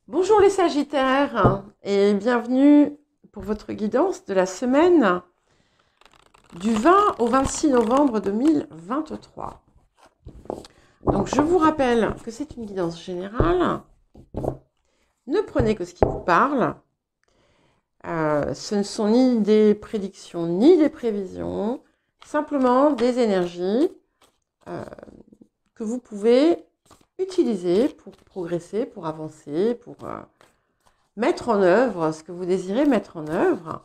Bonjour les Sagittaires et bienvenue pour votre guidance de la semaine du 20 au 26 novembre 2023. Donc je vous rappelle que c'est une guidance générale. Ne prenez que ce qui vous parle. Ce ne sont ni des prédictions ni des prévisions, simplement des énergies que vous pouvez utiliser pour progresser, pour avancer, pour mettre en œuvre ce que vous désirez mettre en œuvre.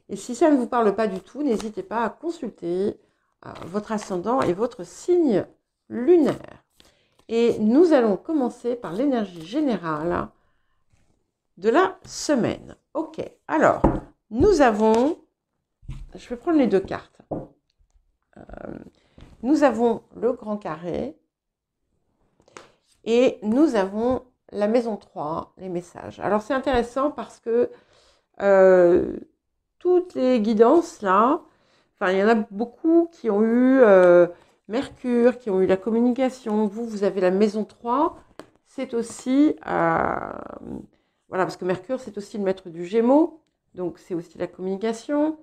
Et si ça ne vous parle pas du tout, n'hésitez pas à consulter votre ascendant et votre signe lunaire. Et nous allons commencer par l'énergie générale de la semaine. Ok, alors, nous avons, je vais prendre les deux cartes. Nous avons le grand carré et nous avons la maison 3, les messages. Alors c'est intéressant parce que toutes les guidances là, enfin il y en a beaucoup qui ont eu Mercure, qui ont eu la communication. Vous avez la maison 3, c'est aussi, voilà, parce que Mercure c'est aussi le maître du Gémeaux, donc c'est aussi la communication.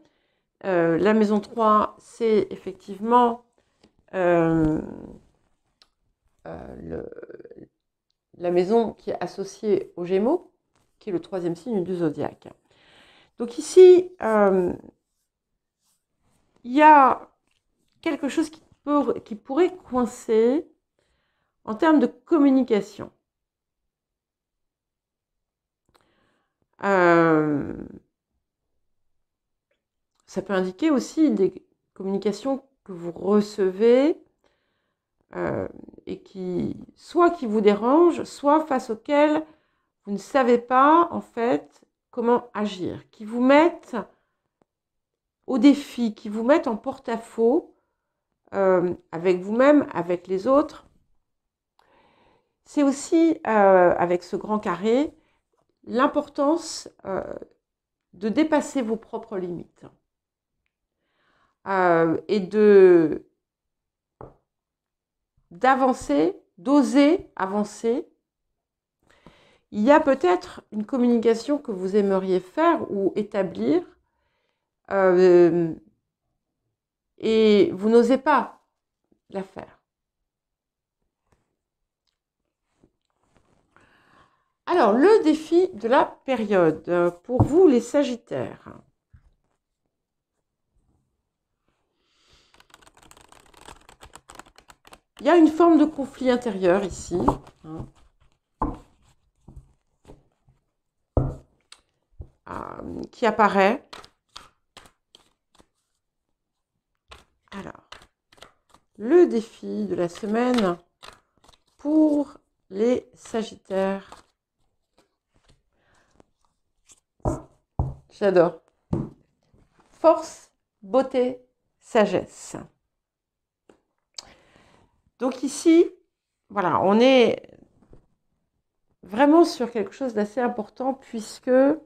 La maison 3, c'est effectivement la maison qui est associée aux Gémeaux, qui est le troisième signe du zodiaque. Donc ici, il y a quelque chose qui pourrait coincer en termes de communication. Ça peut indiquer aussi des communications que vous recevez et soit qui vous dérangent, soit face auxquelles vous ne savez pas en fait comment agir, qui vous mettent au défi, qui vous mettent en porte-à-faux avec vous-même, avec les autres. C'est aussi, avec ce grand carré, l'importance de dépasser vos propres limites et d'avancer, d'oser avancer. Il y a peut-être une communication que vous aimeriez faire ou établir et vous n'osez pas la faire. Alors, le défi de la période pour vous les Sagittaires. Il y a une forme de conflit intérieur ici. Qui apparaît. Alors, le défi de la semaine pour les Sagittaires. J'adore. Force, beauté, sagesse. Donc ici, voilà, on est vraiment sur quelque chose d'assez important puisque, vous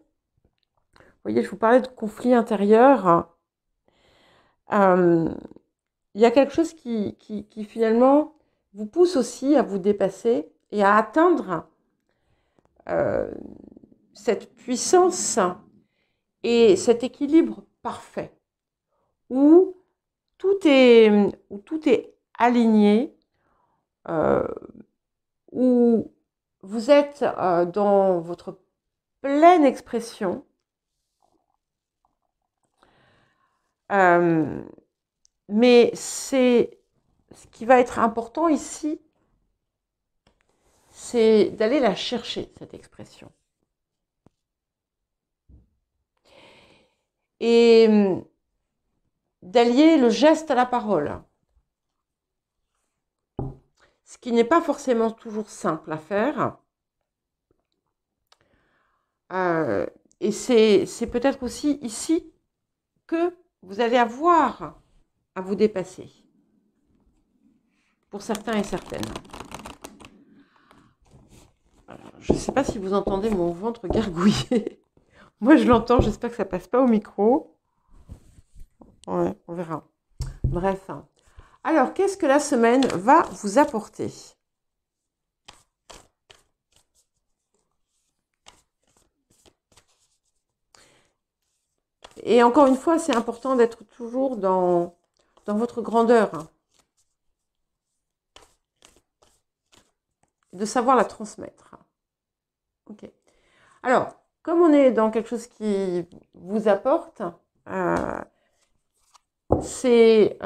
voyez, je vous parlais de conflit intérieur. Il y a quelque chose qui finalement vous pousse aussi à vous dépasser et à atteindre cette puissance et cet équilibre parfait où tout est aligné, où vous êtes dans votre pleine expression. Mais c'est ce qui va être important ici, c'est d'aller la chercher, cette expression. Et d'allier le geste à la parole. Ce qui n'est pas forcément toujours simple à faire. Et c'est peut-être aussi ici que vous allez avoir à vous dépasser. Pour certains et certaines. Alors, je ne sais pas si vous entendez mon ventre gargouiller. Moi, je l'entends. J'espère que ça ne passe pas au micro. Ouais, on verra. Bref. Alors, qu'est-ce que la semaine va vous apporter ? Et encore une fois, c'est important d'être toujours dans votre grandeur, hein, de savoir la transmettre. Ok. Alors, comme on est dans quelque chose qui vous apporte, c'est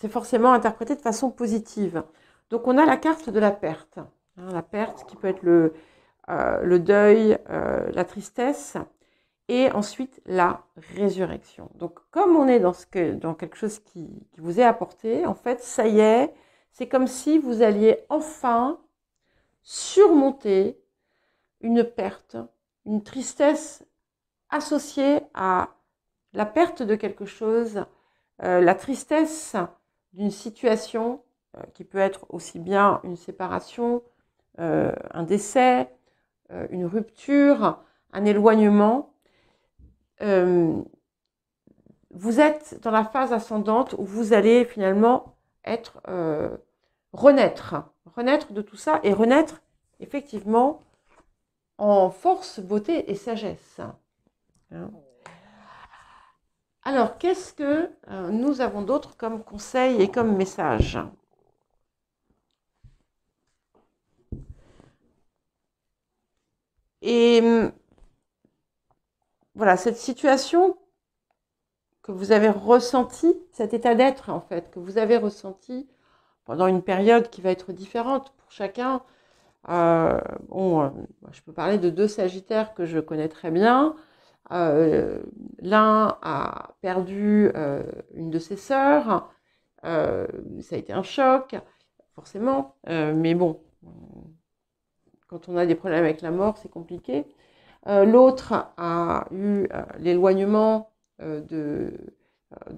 forcément interprété de façon positive. Donc, on a la carte de la perte. Hein, la perte qui peut être le deuil, la tristesse, et ensuite la résurrection. Donc, comme on est dans quelque chose qui vous est apporté, en fait, ça y est, c'est comme si vous alliez enfin surmonter une perte, une tristesse associée à la perte de quelque chose, la tristesse d'une situation qui peut être aussi bien une séparation, un décès, une rupture, un éloignement. Vous êtes dans la phase ascendante où vous allez finalement être renaître de tout ça et renaître effectivement en force, beauté et sagesse. Alors, qu'est-ce que nous avons d'autre comme conseil et comme message? Et voilà, cette situation que vous avez ressentie, cet état d'être en fait, que vous avez ressenti pendant une période qui va être différente pour chacun. Je peux parler de 2 Sagittaires que je connais très bien. L'un a perdu une de ses sœurs. Ça a été un choc, forcément. Mais bon, quand on a des problèmes avec la mort, c'est compliqué. L'autre a eu l'éloignement de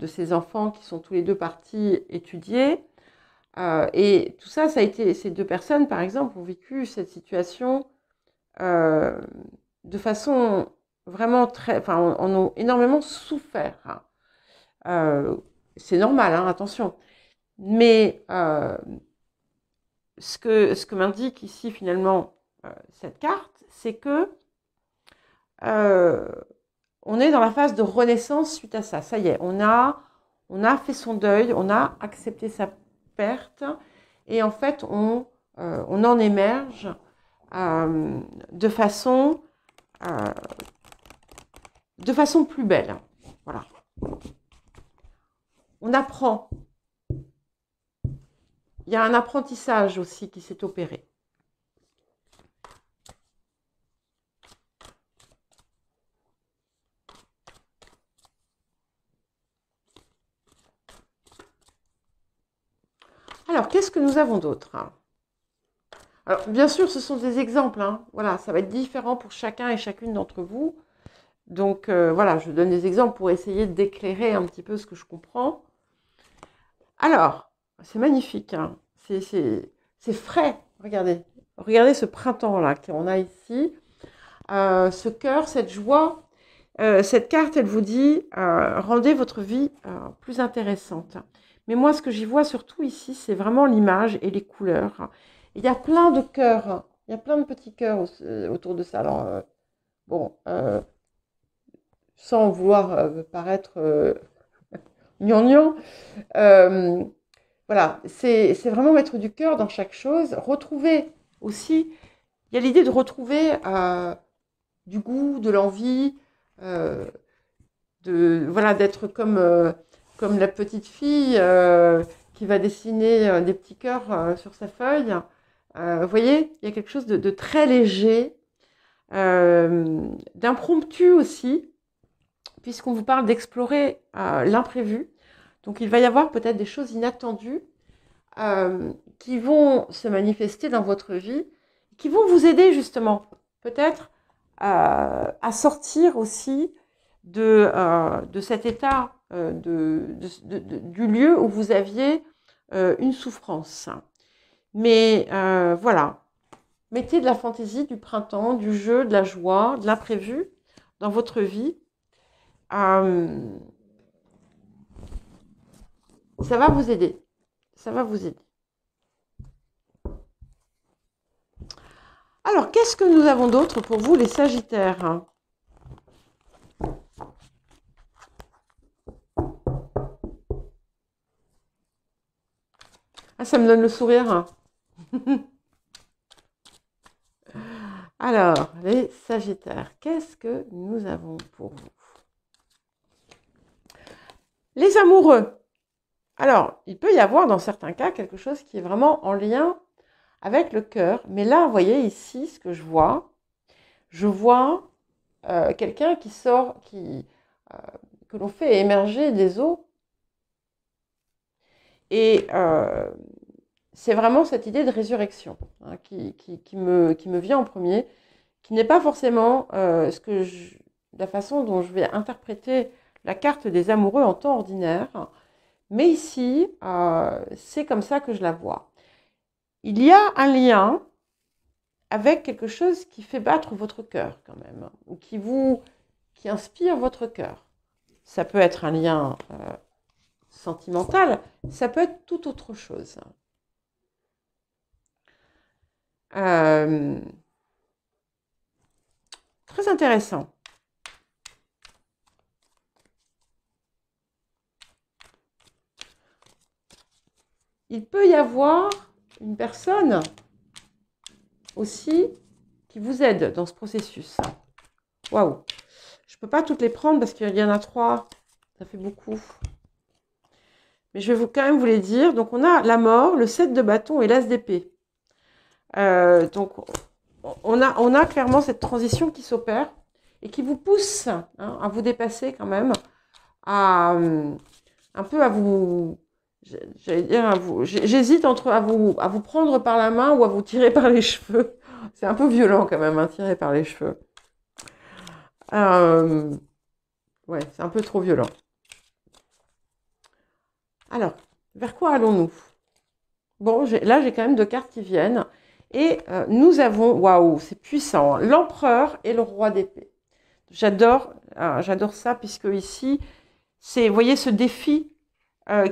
ses enfants qui sont tous les deux partis étudier. Et tout ça, ça a été, ces 2 personnes, par exemple, ont vécu cette situation de façon vraiment en ont énormément souffert. C'est normal, hein, attention. Mais ce que m'indique ici finalement cette carte, c'est que on est dans la phase de renaissance suite à ça. Ça y est, on a fait son deuil, on a accepté sa perte, et en fait, on en émerge de façon plus belle. Voilà. On apprend. Il y a un apprentissage aussi qui s'est opéré. Alors, qu'est-ce que nous avons d'autre? Alors, bien sûr, ce sont des exemples. Hein. Voilà, ça va être différent pour chacun et chacune d'entre vous. Donc, voilà, je donne des exemples pour essayer d'éclairer un petit peu ce que je comprends. Alors, c'est magnifique. Hein. C'est frais. Regardez. Regardez ce printemps-là qu'on a ici. Ce cœur, cette joie. Cette carte, elle vous dit, rendez votre vie plus intéressante. Mais moi, ce que j'y vois surtout ici, c'est vraiment l'image et les couleurs. Il y a plein de cœurs, il y a plein de petits cœurs autour de ça. Alors, bon, sans vouloir paraître gnangnan, voilà, c'est vraiment mettre du cœur dans chaque chose. Retrouver aussi, il y a l'idée de retrouver du goût, de l'envie, voilà, d'être comme la petite fille qui va dessiner des petits cœurs sur sa feuille. Vous voyez, il y a quelque chose de très léger, d'impromptu aussi, puisqu'on vous parle d'explorer l'imprévu. Donc, il va y avoir peut-être des choses inattendues qui vont se manifester dans votre vie, qui vont vous aider justement, peut-être, à sortir aussi de cet état du lieu où vous aviez une souffrance. Mais voilà, mettez de la fantaisie, du printemps, du jeu, de la joie, de l'imprévu dans votre vie. Ça va vous aider. Ça va vous aider. Alors, qu'est-ce que nous avons d'autre pour vous, les Sagittaires? ça me donne le sourire. Alors, les Sagittaires, qu'est-ce que nous avons pour vous? Les amoureux. Alors, il peut y avoir dans certains cas quelque chose qui est vraiment en lien avec le cœur. Mais là, vous voyez ici ce que je vois quelqu'un qui sort, que l'on fait émerger des eaux. Et c'est vraiment cette idée de résurrection hein, qui me vient en premier, qui n'est pas forcément la façon dont je vais interpréter la carte des amoureux en temps ordinaire. Mais ici, c'est comme ça que je la vois. Il y a un lien avec quelque chose qui fait battre votre cœur quand même, ou qui inspire votre cœur. Ça peut être un lien sentimental, ça peut être tout autre chose. Très intéressant. Il peut y avoir une personne aussi qui vous aide dans ce processus. Waouh! Je ne peux pas toutes les prendre parce qu'il y en a 3. Ça fait beaucoup. Mais je vais quand même vous les dire. Donc, on a la mort, le 7 de bâton et l'as d'épée. Donc, on a clairement cette transition qui s'opère et qui vous pousse hein, à vous dépasser quand même, un peu à vous... J'allais dire j'hésite entre à vous prendre par la main ou à vous tirer par les cheveux. C'est un peu violent quand même, hein, tirer par les cheveux. Ouais, c'est un peu trop violent. Alors, vers quoi allons-nous? Bon, là, j'ai quand même 2 cartes qui viennent. Et nous avons, waouh, c'est puissant, hein, l'empereur et le roi d'épée. J'adore ça, puisque ici, vous voyez ce défi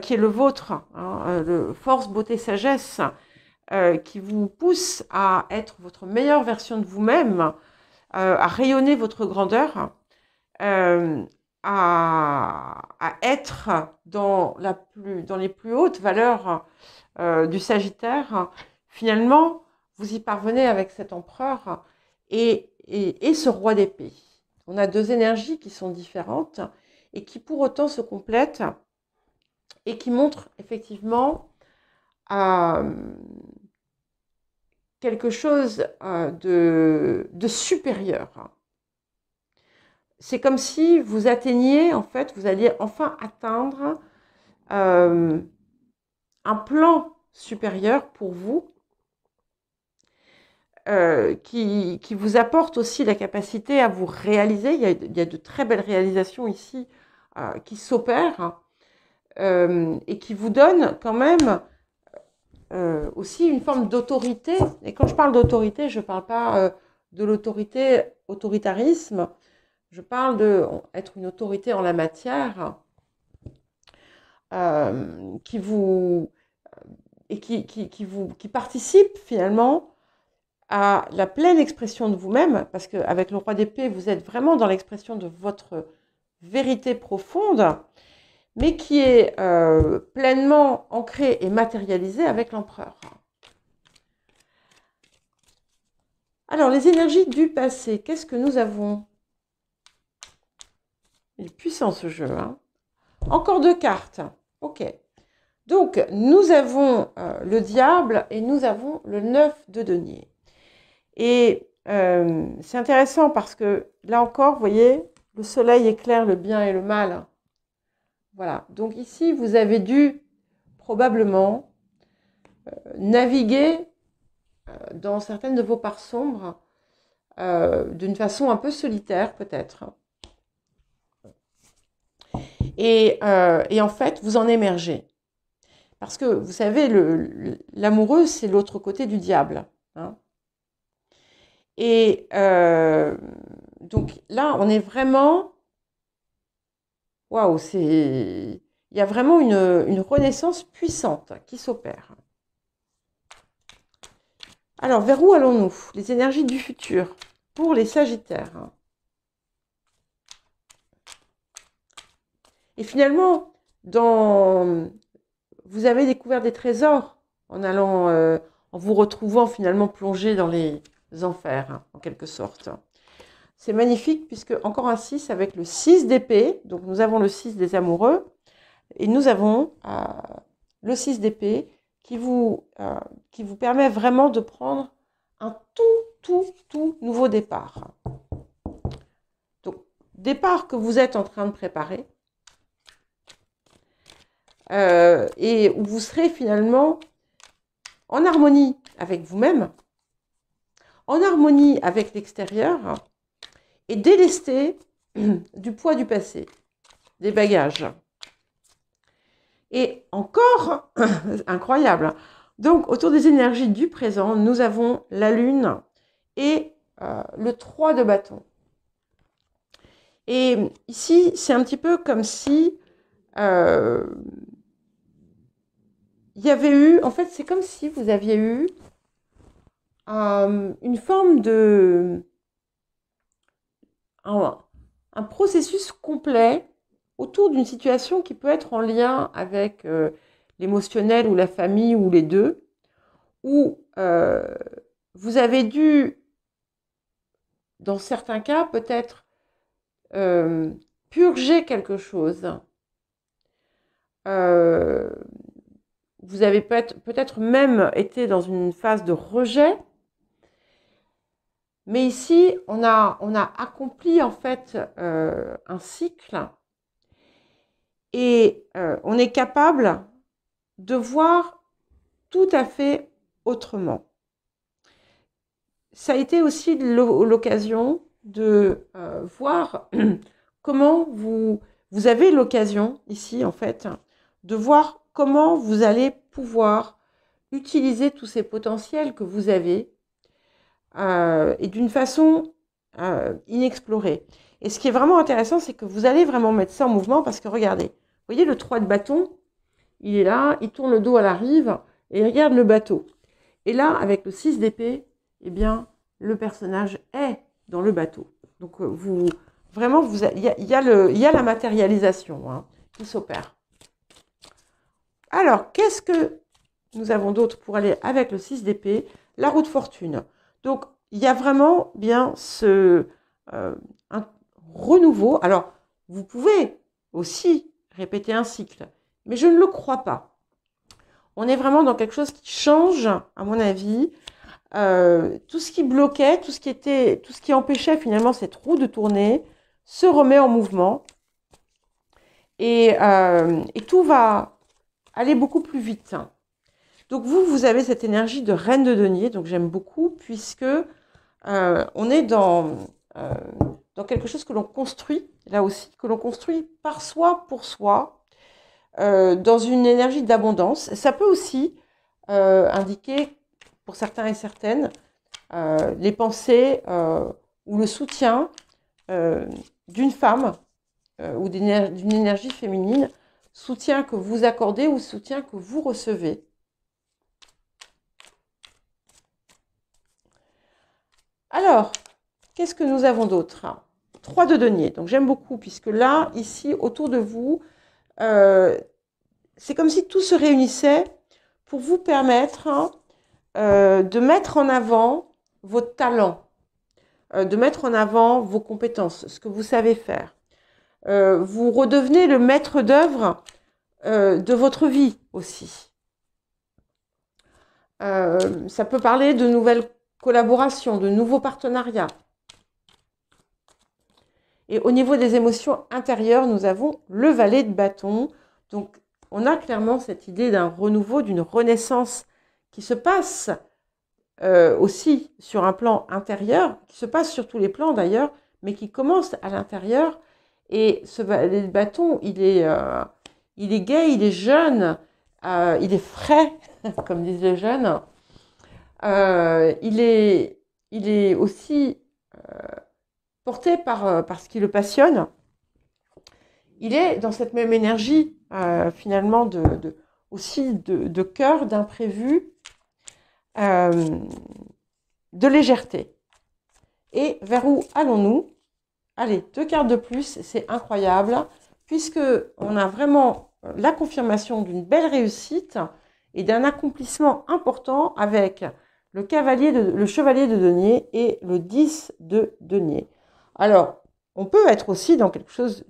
qui est le vôtre, hein, le force, beauté, sagesse, qui vous pousse à être votre meilleure version de vous-même, à rayonner votre grandeur, à être dans les plus hautes valeurs du Sagittaire. Finalement, vous y parvenez avec cet empereur et ce roi d'épée. On a 2 énergies qui sont différentes et qui pour autant se complètent et qui montrent effectivement quelque chose de supérieur. C'est comme si vous atteigniez, en fait, vous alliez enfin atteindre un plan supérieur pour vous, qui vous apporte aussi la capacité à vous réaliser. Il y a de très belles réalisations ici qui s'opèrent et qui vous donnent quand même aussi une forme d'autorité. Et quand je parle d'autorité, je ne parle pas de autoritarisme, je parle d'être une autorité en la matière qui participe finalement à la pleine expression de vous-même, parce qu'avec le roi d'épée, vous êtes vraiment dans l'expression de votre vérité profonde, mais qui est pleinement ancrée et matérialisée avec l'empereur. Alors, les énergies du passé, qu'est-ce que nous avons? Il est puissant ce jeu, hein. Encore 2 cartes. Ok. Donc, nous avons le diable et nous avons le 9 de denier. Et c'est intéressant parce que là encore, vous voyez, le soleil éclaire le bien et le mal. Voilà. Donc ici, vous avez dû probablement naviguer dans certaines de vos parts sombres d'une façon un peu solitaire peut-être. Et en fait, vous en émergez. Parce que, vous savez, l'amoureux, c'est l'autre côté du diable. Hein. Et donc là, on est vraiment... Waouh, il y a vraiment une renaissance puissante qui s'opère. Alors, vers où allons-nous? Les énergies du futur pour les Sagittaires. Et finalement, vous avez découvert des trésors en vous retrouvant finalement plongé dans les enfers, hein, en quelque sorte. C'est magnifique puisque encore un 6 avec le 6 d'épée, donc nous avons le 6 des amoureux, et nous avons le 6 d'épée qui vous permet vraiment de prendre un tout nouveau départ. Donc, départ que vous êtes en train de préparer, et où vous serez finalement en harmonie avec vous-même, en harmonie avec l'extérieur, et délesté du poids du passé, des bagages. Et encore, incroyable, donc autour des énergies du présent, nous avons la lune et le 3 de bâton. Et ici, c'est un petit peu comme si il y avait eu, en fait, c'est comme si vous aviez eu une forme de... un processus complet autour d'une situation qui peut être en lien avec l'émotionnel ou la famille ou les deux, où vous avez dû, dans certains cas, peut-être purger quelque chose. Vous avez peut-être même été dans une phase de rejet. Mais ici, on a accompli en fait un cycle et on est capable de voir tout à fait autrement. Ça a été aussi l'occasion de voir comment vous avez l'occasion ici en fait de voir comment vous allez pouvoir utiliser tous ces potentiels que vous avez et d'une façon inexplorée. Et ce qui est vraiment intéressant, c'est que vous allez vraiment mettre ça en mouvement parce que regardez, vous voyez le 3 de bâton, il est là, il tourne le dos à la rive et il regarde le bateau. Et là, avec le 6 d'épée, eh bien, le personnage est dans le bateau. Donc, il y a la matérialisation hein, qui s'opère. Alors, qu'est-ce que nous avons d'autre pour aller avec le 6 d'épée? La roue de fortune. Donc, il y a vraiment bien un renouveau. Alors, vous pouvez aussi répéter un cycle, mais je ne le crois pas. On est vraiment dans quelque chose qui change, à mon avis. Tout ce qui bloquait, tout ce qui empêchait finalement cette roue de tourner, se remet en mouvement. Et tout va aller beaucoup plus vite. Donc vous avez cette énergie de reine de denier, donc j'aime beaucoup, puisque on est dans quelque chose que l'on construit, là aussi, que l'on construit par soi, pour soi, dans une énergie d'abondance. Ça peut aussi indiquer, pour certains et certaines, les pensées ou le soutien d'une femme ou d'une énergie féminine, soutien que vous accordez ou soutien que vous recevez. Alors, qu'est-ce que nous avons d'autre? 3 de denier, donc j'aime beaucoup, puisque là, ici, autour de vous, c'est comme si tout se réunissait pour vous permettre de mettre en avant vos talents, de mettre en avant vos compétences, ce que vous savez faire. Vous redevenez le maître d'œuvre de votre vie aussi. Ça peut parler de nouvelles collaborations, de nouveaux partenariats. Et au niveau des émotions intérieures, nous avons le valet de bâton. Donc, on a clairement cette idée d'un renouveau, d'une renaissance qui se passe aussi sur un plan intérieur, qui se passe sur tous les plans d'ailleurs, mais qui commence à l'intérieur. Et ce valet de bâton, il est gai, il est jeune, il est frais, comme disent les jeunes. Il est aussi porté par ce qui le passionne. Il est dans cette même énergie, finalement, aussi de cœur, d'imprévu, de légèreté. Et vers où allons-nous? Allez, 2 cartes de plus, c'est incroyable, puisque on a vraiment la confirmation d'une belle réussite et d'un accomplissement important avec le chevalier de denier et le 10 de denier. Alors, on peut être aussi dans quelque chose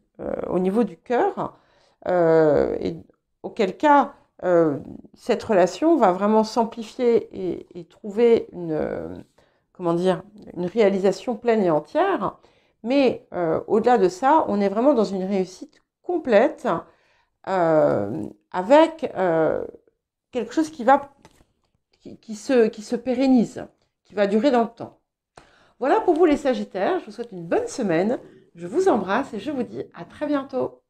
au niveau du cœur, et auquel cas, cette relation va vraiment s'amplifier et trouver comment dire, une réalisation pleine et entière. Mais au-delà de ça, on est vraiment dans une réussite complète avec quelque chose qui se pérennise, qui va durer dans le temps. Voilà pour vous les Sagittaires, je vous souhaite une bonne semaine, je vous embrasse et je vous dis à très bientôt.